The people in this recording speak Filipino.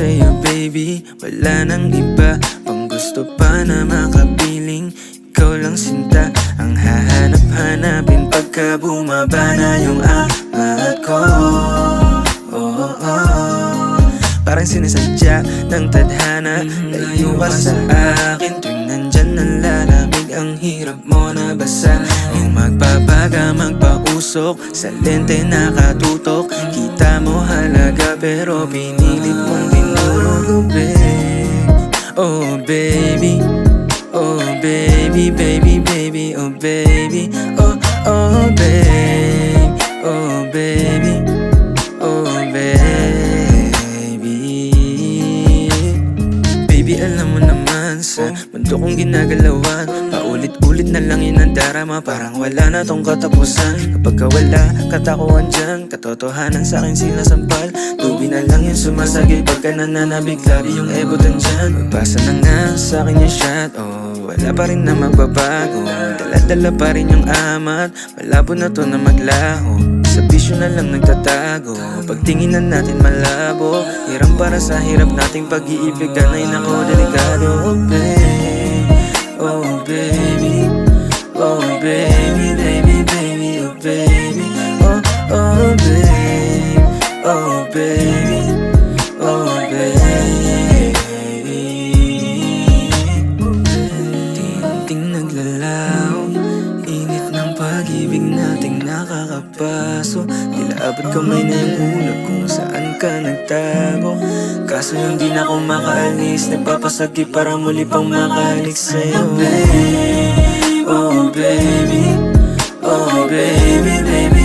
sa'yo baby, wala nang iba pang gusto pa na makapiling. Ikaw lang sinta ang hahanap-hanapin pagka bumaba na yung angat ko. Parang sinasadya ng tadhana, layo ka sa akin tuwing nandyan ang lalamig. Ang hirap mo na basa, yung magpapaga, magpausok sa lente nakatutok. Kita mo halaga pero pinilit mong tinurugubin. Oh baby, oh baby, baby, baby, oh baby, oh, oh babe, oh baby, oh baby. Baby, alam mo naman sa mundo kong ginagalawan, paulit-ulit na lang yun ang darama, parang wala na tong katapusan. Kapag ka wala, katakuan dyan, katotohanan sa'kin sinasampal. Tubi na lang yung sumasagay pagka nananabig, labi yung ebutan dyan. Magbasa na nga sa'kin yung shot, oh, wala pa rin na magbabago. Dala-dala pa rin yung amat, malabo na to na maglaho. Sa bisyo na lang nagtatago, pagtingin na natin malabo. Hirang para sa hirap nating pag-iibig, kanay nako delikado. Oh baby, oh baby, oh baby, baby, baby, oh baby, oh, oh baby, oh baby, oh baby. Ting-ting naglalaw, init ng pag-ibig nating nakakapaso. Tila abot kamay na yung ulap kung saan ka nagtago. Kaso hindi na ako makaalis, nagpapasagi para muli pang makalik sa'yo. Oh baby, oh baby, oh baby, baby,